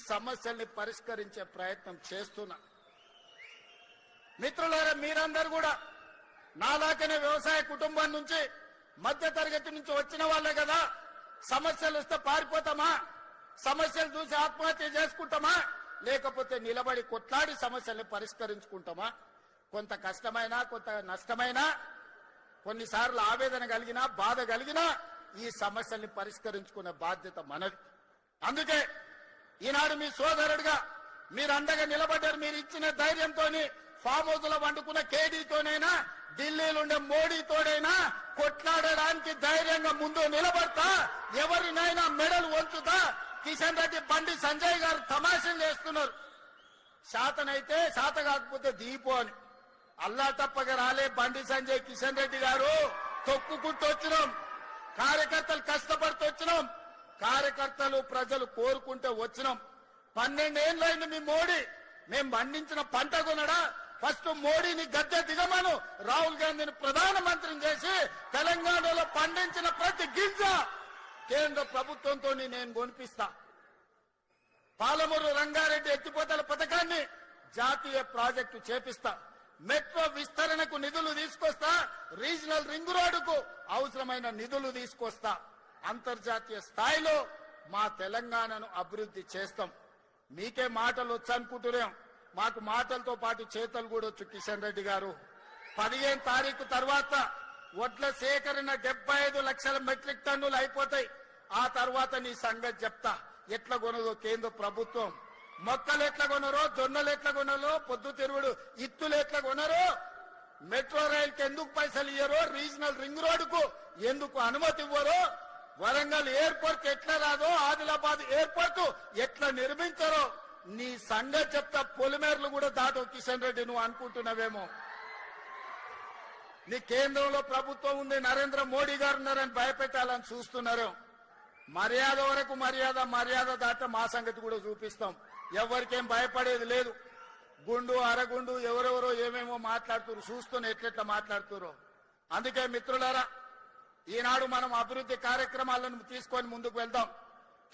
సమస్యల్ని పరిష్కరించే ప్రయత్నం చేస్తున్నా. మిత్రులారా, మీరందరూ కూడా నాలాగనే వ్యవసాయ కుటుంబం నుంచి మధ్య తరగతి నుంచి వచ్చిన వాళ్ళే కదా. సమస్యలు వస్తే పారిపోతామా? సమస్యలు చూసి ఆత్మహత్య చేసుకుంటామా? లేకపోతే నిలబడి కొట్లాడి సమస్యల్ని పరిష్కరించుకుంటామా? కొంత కష్టమైనా కొంత నష్టమైనా కొన్నిసార్లు ఆవేదన కలిగినా బాధ కలిగినా ఈ సమస్యల్ని పరిష్కరించుకునే బాధ్యత మనది. అందుకే ఈనాడు మీ సోదరుడిగా మీరు అండగా నిలబడ్డారు. మీరు ఇచ్చిన ధైర్యంతో ఫామ్ హౌస్ లో వండుకున్న కేడీతోనైనా ఢిల్లీలో ఉండే మోడీతోనైనా కొట్లాడడానికి ధైర్యంగా ముందు నిలబడతా. ఎవరినైనా మెడలు వంచుతా. కిషన్ రెడ్డి బండి సంజయ్ గారు తమాషలు చేస్తున్నారు. శాతనైతే శాత కాకపోతే దీపో అని. అల్లా తప్పగా రాలే బండి సంజయ్ కిషన్ రెడ్డి గారు. తొక్కుకుంటూ వచ్చినాం. కార్యకర్తలు కష్టపడుతూ వచ్చినాం. కార్యకర్తలు ప్రజలు కోరుకుంటే వచ్చినాం. 12 ఏళ్ళైంది మీ మోడీ. మేము పండించిన పంట కొనడా? ఫస్ట్ మోడీని గద్దె దిగమను. రాహుల్ గాంధీని ప్రధానమంత్రిని చేసి తెలంగాణలో పండించిన ప్రతి గింజ కేంద్ర ప్రభుత్వంతో నేను కొనిపిస్తా. పాలమూరు రంగారెడ్డి ఎత్తిపోతల పథకాన్ని జాతీయ ప్రాజెక్టు చేపిస్తా. మెట్రో విస్తరణకు నిధులు తీసుకొస్తా. రీజనల్ రింగ్ రోడ్డుకు అవసరమైన నిధులు తీసుకొస్తా. అంతర్జాతీయ స్థాయిలో మా తెలంగాణను అభివృద్ధి చేస్తాం. మీకే మాటలు వచ్చనుకుంటున్నాం. మాకు మాటలతో పాటు చేతలు కూడా వచ్చు. కిషన్ రెడ్డి గారు 15 తారీఖు తర్వాత వడ్ల సేకరణ 75 లక్షల మెట్రిక్ టన్నులు అయిపోతాయి. ఆ తర్వాత నీ సంగతి చెప్తా. ఎట్లా కొనదో కేంద్ర ప్రభుత్వం. మొక్కలు ఎట్లా కొనరో, జొన్నలు ఎట్లా కొనరో, పొద్దు తిరుగుడు ఇత్తులు ఎట్లా కొనరో, మెట్రో రైలుకి ఎందుకు పైసలు ఇయ్యరో, రీజనల్ రింగ్ రోడ్డుకు ఎందుకు అనుమతి ఇవ్వరో, వరంగల్ ఎయిర్పోర్ట్ ఎట్లా రాదో, ఆదిలాబాద్ ఎయిర్పోర్ట్ ఎట్లా నిర్మించారో నీ సంగతి చెప్తా. పొలిమేర్లు కూడా దాటో కిషన్ రెడ్డి నువ్వు అనుకుంటున్నావేమో. నీ కేంద్రంలో ప్రభుత్వం ఉంది, నరేంద్ర మోడీ గారు ఉన్నారని భయపెట్టాలని చూస్తున్నారు. మర్యాద వరకు మర్యాద దాట మా సంగతి కూడా చూపిస్తాం. ఎవరికేం భయపడేది లేదు. గుండు అరగుండు ఎవరెవరో ఏమేమో మాట్లాడుతున్నారు. చూస్తున్న ఎట్లెట్లా మాట్లాడుతురో. అందుకే మిత్రులారా, ఈనాడు మనం అభివృద్ధి కార్యక్రమాలను తీసుకొని ముందుకు వెళ్దాం.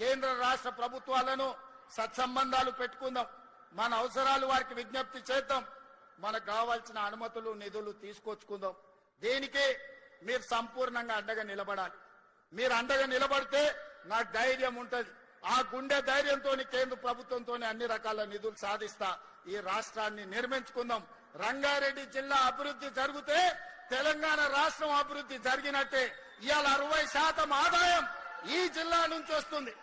కేంద్ర రాష్ట్ర ప్రభుత్వాలను సత్సంబంధాలు పెట్టుకుందాం. మన అవసరాలు వారికి విజ్ఞప్తి చేద్దాం. మనకు కావాల్సిన అనుమతులు నిధులు తీసుకొచ్చుకుందాం. దీనికి మీరు సంపూర్ణంగా అండగా నిలబడాలి. మీరు అండగా నిలబడితే నాకు ధైర్యం ఉంటది. ఆ గుండె ధైర్యంతో కేంద్ర ప్రభుత్వంతో అన్ని రకాల నిధులు సాధిస్తా. ఈ రాష్ట్రాన్ని నిర్మించుకుందాం. రంగారెడ్డి జిల్లా అభివృద్ధి జరిగితే తెలంగాణ రాష్ట్రం అభివృద్ధి జరిగినట్టే. ఇవాళ 60% ఆదాయం ఈ జిల్లా నుంచి వస్తుంది.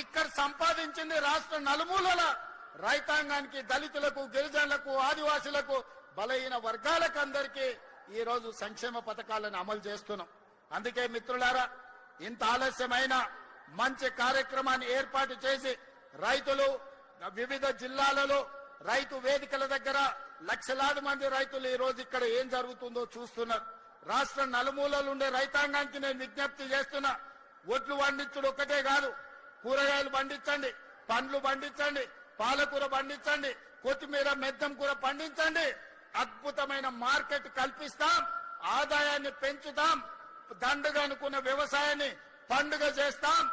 ఇక్కడ సంపాదించింది రాష్ట్ర నలుమూలల రైతాంగానికి, దళితులకు, గిరిజనులకు, ఆదివాసులకు, బలహీన వర్గాలకు అందరికీ ఈ రోజు సంక్షేమ పథకాలను అమలు చేస్తున్నాం. అందుకే మిత్రులారా, ఇంత ఆలస్యమైన మంచి కార్యక్రమాన్ని ఏర్పాటు చేసి రైతులు వివిధ జిల్లాలలో రైతు వేదికల దగ్గర లక్షలాది మంది రైతులు ఈ రోజు ఇక్కడ ఏం జరుగుతుందో చూస్తున్నారు. రాష్ట్ర నలుమూలలు ఉండే రైతాంగానికి నేను విజ్ఞప్తి చేస్తున్నా. ఒడ్లు పండించుడు ఒక్కటే కాదు, కూరగాయలు పండించండి, పండ్లు పండించండి, పాలకూర పండించండి, కొత్తిమీర మెద్దం కూర పండించండి. అద్భుతమైన మార్కెట్ కల్పిస్తాం. ఆదాయాన్ని పెంచుతాం. దండుగా అనుకున్న వ్యవసాయాన్ని పండుగ చేస్తాం.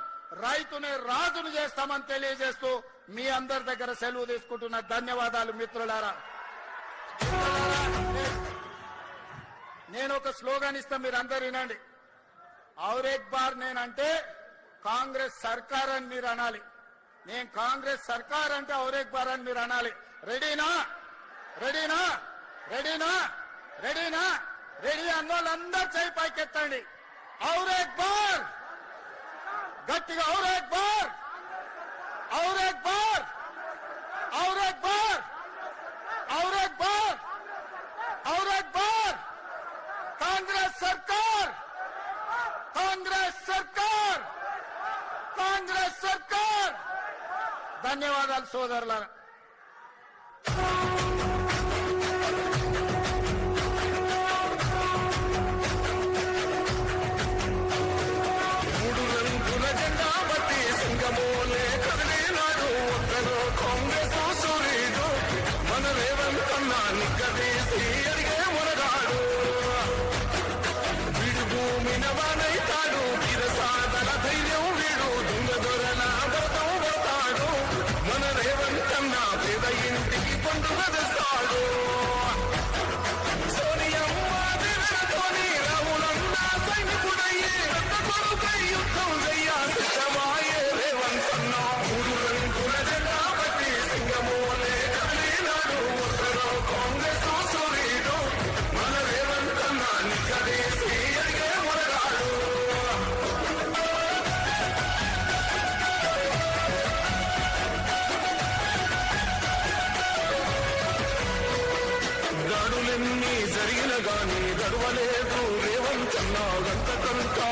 రైతుని రాజును చేస్తామని తెలియజేస్తూ మీ అందరి దగ్గర సెలవు తీసుకుంటున్న ధన్యవాదాలు మిత్రులారా. నేను ఒక స్లోగన్ ఇస్తా, మీరు అందరు వినండి. ఔర్ ఎక్ బార్ నేనంటే కాంగ్రెస్ సర్కార్ అని మీరు అనాలి. నేను కాంగ్రెస్ సర్కార్ అంటే ఔర్ ఎక్ బార్ అని మీరు అనాలి. రెడీనా? రెడీనా? రెడీనా? రెడీనా? రెడీ అన్న వాళ్ళందరూ చేయి పైకెత్తండి. ఔర్ ఎక్ బార్, గట్టిగా ఔర్ ఎక్ బార్, ఔర్ ఎక్ బార్, ఔర్ ఎక్ బార్, ఔర్ ఎక్ బార్, ఔర్ ఎక్ బార్. కాంగ్రెస్ సర్కార్, కాంగ్రెస్ సర్కార్, కాంగ్రెస్ సర్కార్. ధన్యవాదాలు సోదరులారా. మన రేవంతన్న పేద ఇంటికి పండుగ తెస్తాడు. సోనియమ్మ దినతోని రాములన్న సైనికుడయ్యే పెద్ద కొడుకై యుద్ధం చెయ్య సిద్ధమాయే రేవంతన్న. మూడు రంగుల జెండా పట్టి సింగమోలే కదిలినాడు. ఒక్కరో కాంగ్రెస్ సూర్యుడు మన రేవంతన్న నిక్కడేసి అడిగే మొదలాడు. దాడులెన్ని జరిగిన గాని గడవలేదు రేవంతన్న గంతకంతా